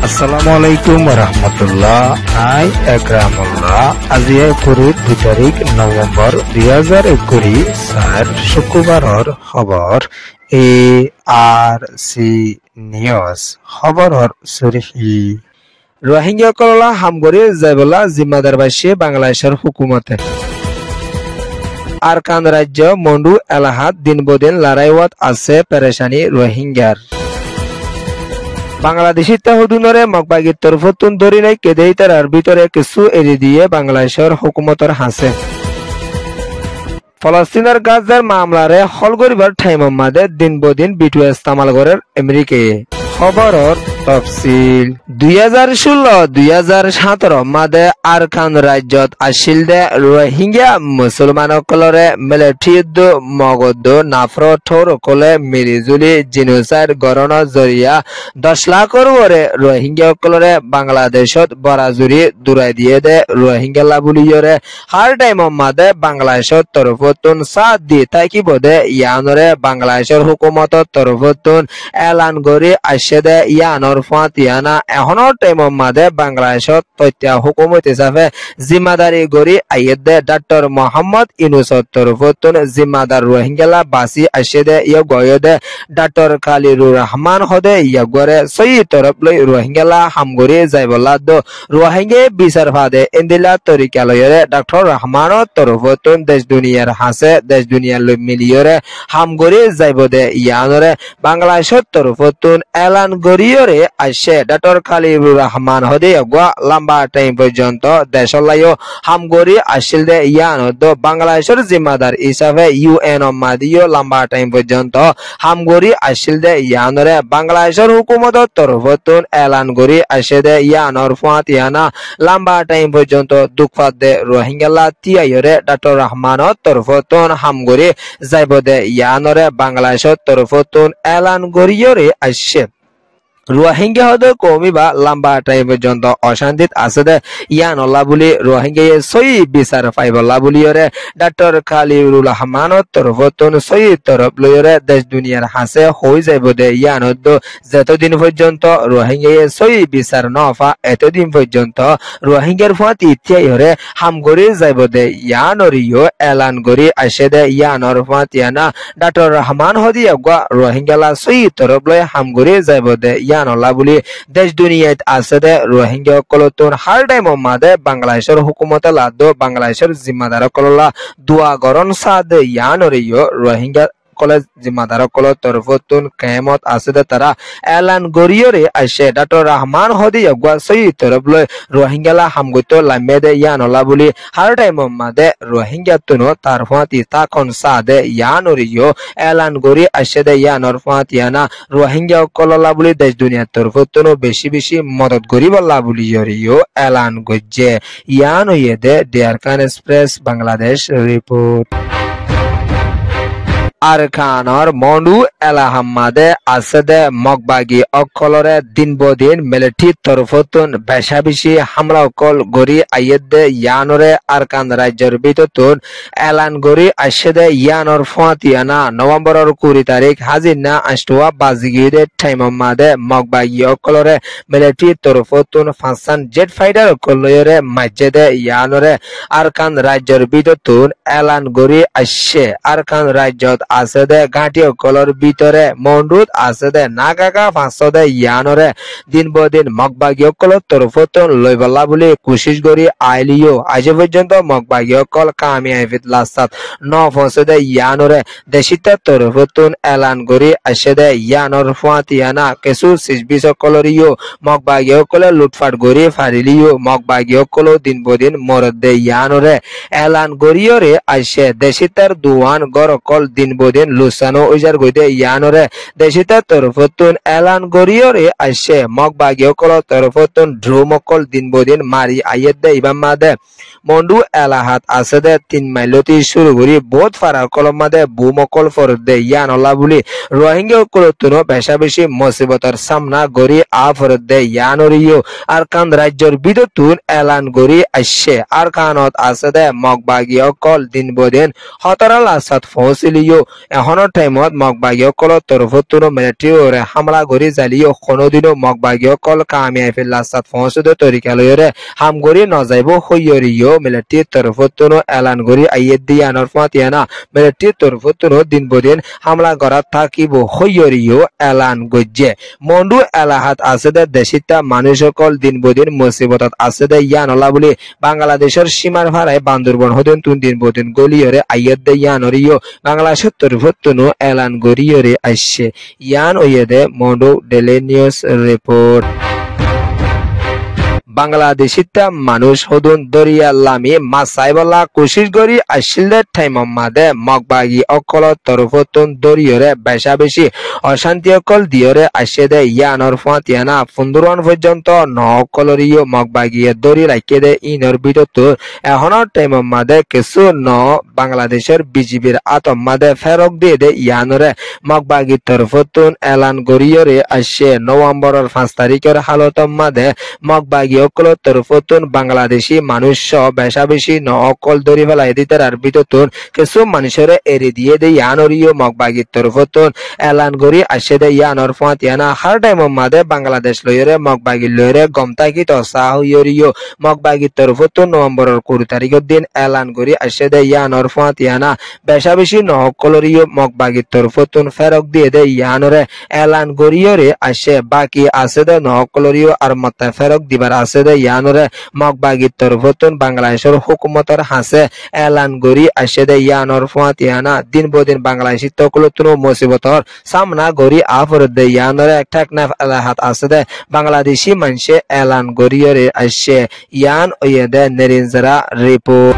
আসসালামু আলাইকুম রহমতুল্লাহ। আই একরামুল্লাহ। আজি 2 তাৰিখ নৱেম্বৰ 2020 চাৰ শুক্ৰবাৰৰ খবৰ ARC নিউজ খবৰৰ চুৰিহি রোহিঙ্গাসকলক হামগৰি যাইবলা জিম্মাদার বাসী বাংলাদেশের হুকুমতে আরকান রাজ্য মন্ডু এলাহাত দিনবদিন লড়াইওয়াত আছে পেরেশানি রোহিঙ্গার বাংলাদেশি তাহুদুনরে মগবাগির তরফতুন ধরি নাই কেদেই তার ভিতরে কিছু এড়ি দিয়ে বাংলাদেশের হুকুমতর হাসে ফলস্তিনের গাজার মামলারে হল করিবার ঠাইম মাদে দিনবদিন বিটু ইস্তেমাল করের আমেরিকায় খবরর তফসিল 2016-2017 মাদে আরকান রাজ্যত আসিল দে রোহিঙ্গা মুসলমানসকলরে মিলিটারি যুদ্ধ মগদ্ধ নাফরঠোর কলে মিলিজুলি জিনোসাইড গণনা জরিয়া 10 লাখর ওরে রোহিঙ্গাসকলরে বাংলাদেশত বরাজুরি দূরাই দিয়ে দে রোহিঙ্গা লাবুলিয়রে হার টাইম মাদে বাংলাদেশত তরফতুন সাথ দি থাকিব দে ইয়ানরে বাংলাদেশের হুকুমতর তরফতুন এলান করি আসে দে ইয়ানর ফাতিয়ানা এখনৰ টাইম মাদে বাংলাদেশত তথ্য হুকুমত হিচাপে জিম্মাদারি গড়ি আইয়ে দে ডক্টর মোহাম্মদ ইউনুসর তরফতুন জিম্মাদার রোহিঙ্গালা বাসি আসে দে ইয়ে গয়ে দে ডক্টর খালিলুর রহমান হদে ইয়ে গড়ে সই তরফ লই রোহিঙ্গালা হামগরি যাইবলা দো রোহিঙ্গে বিচার ফাদে ইন্দিলা তরিকালয়রে ডক্টর রহমানৰ তরফতুন দেশ দুনিয়ার হাসে দেশ দুনিয়ার লই মিলিয়রে হামগরি যাইব দে ইয়ানরে বাংলাদেশৰ তরফতুন এলান গরিয়রে আসে ডক্টর খালিলুর রহমান হদে গয়া লম্বা টাইম পর্যন্ত দেশলাইও হামগরি আসিল দে ইয়ান দো বাংলাদেশের জিম্মাদার হিসাবে ইউএন মাদিও লম্বা টাইম পর্যন্ত হামগরি আসিল দে ইয়ানরে বাংলাদেশের হুকুমতর তরফতুন এলান গরি আসে দে ইয়ানর ফাতিয়ানা লম্বা টাইম পর্যন্ত দুঃখাত দে রোহিঙ্গালা তিয়াইরে ডক্টর রহমানের তরফতুন হামগরি যাইব দে ইয়ানরে বাংলাদেশের তরফতুন এলান গরিয়রে আসে রোহিঙ্গা হদে কমি বা লম্বা টাইম পর্যন্ত অশান্তিত আছে দে ইয়ান অল্লাহ বলি রোহিঙ্গায়ে সই বিচার পাইবল্লা বলিয়রে ডক্টর খালিলুর রহমানের তরফতুন সই তরফ লইরে দেশ দুনিয়ার হাসে হই যাইব দে ইয়ান যতদিন পর্যন্ত রোহিঙ্গায়ে সই বিচার নফা এতদিন পর্যন্ত রোহিঙ্গার ফাঁত ইত্যাইরে হামগরি যাইব দে ইয়ানরিও এলান গরি আসে দে ইয়ানর ফাতিয়ানা ডক্টর রহমান হদিয়া গা রোহিঙ্গালা সই তরফ লই হামগরি যাইব দে নলা বলি দেশ দুনিয়াত আছে দে রোহিঙ্গা সকলতুন হার টাইম মাদে বাংলাদেশের হুকুমতে লাদো বাংলাদেশের জিম্মাদার কললা দুয়া গরন সাদ ইয়ানরিও রোহিঙ্গা কলেজ জিম্মাদার কল তরফতুন কেমত আছে দে তারা এলান গরিয়রে আসে ডক্টর রহমান হদি গয়া সই তরফ লই রোহিঙ্গালা হামগত লামে দে ইয়ানলা বলি হার টাইম মাদে রোহিঙ্গা তুনো তার ফাতি তাকন সাদে ইয়ানরিও এলান গরি আসে দে ইয়ানর ফাতিয়ানা রোহিঙ্গা কললা বলি দেশ দুনিয়ার তরফতুন বেশি বেশি মদত গরিবল্লা বলি ইয়রিও এলান গজ্জে ইয়ান হইয়ে দে ডেয়ারকান এক্সপ্রেস বাংলাদেশ রিপোর্ট আরকানর মন্ডু এলাহামাদে আছে দে মগবাগি অকলরে দিনবদিন মিলিটারি তরফতুন বেশা বেশি হামলা অকল গড়ি আইয়ে দে ইয়ানরে আরকান রাজ্যের ভিতরতুন এলান গড়ি আসে দে ইয়ানর ফাতিয়ানা নভেম্বরের 20 তারিখ হাজিনা আষ্টুয়া বাজিগিরে টাইম মাদে মগবাগি অকলরে মিলিটারি তরফতুন ফাসান জেট ফাইটার অকলরে মাঝে দে ইয়ানরে আরকান রাজ্যের ভিতরতুন এলান গড়ি আসে আরকান রাজ্যত আছে দে ঘাটি অকলর ভিতরে মন্ডুত আছে দে নাগাগা ফাঁসো দে ইয়ানরে দিনবদিন মগবাগি অকলর তরফতুন লইবল্লা বলে কোশিশ করি আইলিও আজ পর্যন্ত মগবাগি অকল কামিয়াবিত লাস্তাত ন ফসে দে ইয়ানরে দেশিতার তরফতুন এলান করি আসে দে ইয়ানর ফাতিয়ানা কিছু সিজবিস অকলরিও মগবাগি অকলে লুটফাট করি ফারিলিও মগবাগি অকল দিনবদিন মরদ দে ইয়ানরে এলান করিয়রে আসে দেশিতার দুয়ান গর অকল দিনবদিন লুসানো উজার গইদে ইয়ানরে দেশিতার তরফতুন এলান গরিয়রে আসে মগবাগি অকল তরফতুন ড্রোম অকল দিনবদিন মারি আইয়েদ দে ইবাম মাদে মন্ডু এলাহাত আছে দে 3 মাইলতি শুরু করি বহুত ফারার কলম মাদে বুম অকল ফরদ দে ইয়ানলা বলি রোহিঙ্গা অকলতুন বেশা বেশি মুসিবতর সামনা গরি আ ফরদ দে ইয়ানরিও আরকান রাজ্যের বিদতুন এলান গরি আসে আরকানত আছে দে মগবাগি অকল দিনবদিন হতরাল আসাদ ফসিলিও এখনৰ টাইমত মগবাগীসকলৰ তৰফতো মিলিটাৰীৰে হামলা কৰি জালিও কোনোদিনো মগবাগীসকল কামিয়াই লাষ্টত পৌঁছতে তৰিকালৈৰে হাম কৰি নযাইব হৈয়ৰিও মিলিটাৰীৰ তৰফতো এলান কৰি আইয়েদ দিয়ানৰ ফাতিয়ানা মিলিটাৰীৰ তৰফতো দিন বদিন হামলা কৰাত থাকিব হৈয়ৰিও এলান গজ্জে মন্ডু এলাহাত আছে দে দেশিতা মানুহসকল দিন বদিন মুসিবতত আছে দে ইয়ানলা বুলি বাংলাদেশের সীমার ভাড়ায় বান্দরবন হতেন তুন দিন বদিন গলিয়রে আইয়েদ দে ইয়ানরিও বাংলাদেশের তরফতো এলান গরিয়রে আসছে ইয়ান ওয়েদে মন্ডু ডেলি নিউজ রিপোর্ট বাংলাদেশিতা মানুষ হদুন দরিয়া লামি মাসাইবলা কোশিশ করি আসিলদের টাইমর মাদে মগবাগী অকল তরফতুন দরিয়রে বেশা বেশি অশান্তি অকল দিয়রে আসে দে ইয়ানর ফাতিয়ানা ফুন্দুরান পর্যন্ত নকলরিও মগবাগীয়ে দরি রাখে দে ইনর ভিতর এখনৰ টাইমর মাদে কিছু ন বাংলাদেশের বিজিবির আতম মাদে ফেরক দিয়ে দে ইয়ানরে মগবাগী তরফতুন এলান গরিয়রে আসে নভেম্বরের 5 তারিখের হালত মাদে মগবাগী অকল তরফতুন বাংলাদেশি মানুষ বেশা বেশি ন অকল দরি ফেলাই দিতে আর ভিতর কিছু মানুষের এড়ি দিয়ে দে ইয়ানরিও মগবাগী তরফতুন এলান গরি আসে দে ইয়ানর ফাতিয়ানা হার টাইমর মাদে বাংলাদেশ লয়রে মগবাগী লয়রে গমতাকিত সাহইয়রিও মগবাগী তরফতুন নভেম্বরের 20 তারিখের দিন এলান গরি আসে দে ইয়ানর ফাতিয়ানা বেশা বেশি ন অকলরিও মগবাগী তরফতুন ফেরক দিয়ে দে ইয়ানরে এলান গরিয়রে আসে বাকি আছে দে ন অকলরিও আর মতে ফেরক দিবার আছে দে ইয়ানরে মগবাগী তরফতুন বাংলাদেশের হুকুমতের হাসে এলান গরি আসে দে ইয়ানর ফাতিয়ানা দিন বদিন বাংলাদেশি তকলতুন মুসিবতর সামনা গরি আফর দে ইয়ানরে ঠেকনাফ এলাহাত আছে দে বাংলাদেশি মানুষে এলান গরিয়রে আসে ইয়ান ওয়েদে নেরিনজরা রিপোর্ট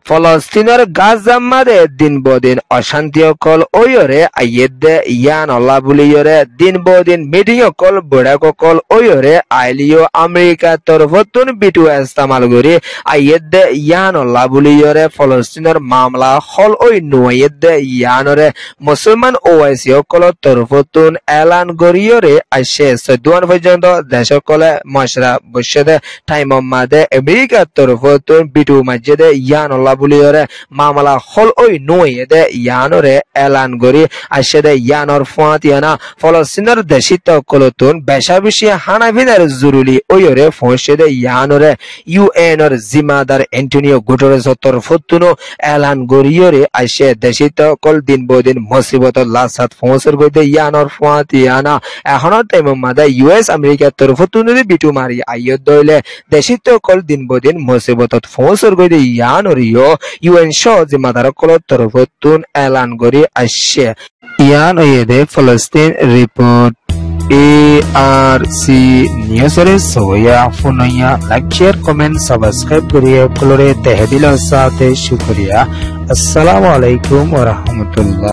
ফলস্তিনের গাজা মাদে দিন বদিন অশান্তি অকল ওয়রে আইয়েদ ইয়ান অল্লা বুলিয়রে দিন বদিন মিটিং অকল বড়াক অকল ওয়রে আইলিও আমেরিকা তরফতুন বিটু ইস্তেমাল করি আইয়েদ ইয়ান অল্লা বুলিয়রে ফলস্তিনের মামলা হল ওই নুয়েদ ইয়ানরে মুসলমান ওয়াইসি অকল তরফতুন এলান গরিয়রে আসে 14 পর্যন্ত দেশ অকলে মশরা বসে টাইম মাদে আমেরিকা তরফতুন বিটু মসজিদে ইয়ান অল্লা বুলিয়রে মামলা হল ওই নুয়েদে ইয়ানরে এলান গরি আসে দে ইয়ানর ফাতিয়ানা ফলস্তিনের দেশিত কলতুন বেশা বেশি হানাভিনের জরুরি ওয়রে ফসে দে ইয়ানরে ইউএনর জিম্মাদার অ্যান্টোনিও গুটেরেস তরফতুন এলান গরিয়রে আসে দেশিত কল দিন বদিন মুসিবত লাসাত ফসর গদে ইয়ানর ফাতিয়ানা এখনৰ টাইম মাদে ইউএস আমেরিকা তরফতুন বিটু মারি আইয়ত দইলে দেশিত কল দিন বদিন মুসিবতত ফসর গদে ইয়ানরিও ইউএন শো জিম্মাদার কল তরফতুন এলান গরি আসে ইয়ান ওয়েদে ফলস্তিন রিপোর্ট ARC নিউজরে সোয়া ফুনয়া লাইক শেয়ার কমেন্ট সাবস্ক্রাইব করিয়ে কলরে তেহদিল সাথে শুকরিয়া আসসালামু আলাইকুম ওয়া রাহমাতুল্লাহ।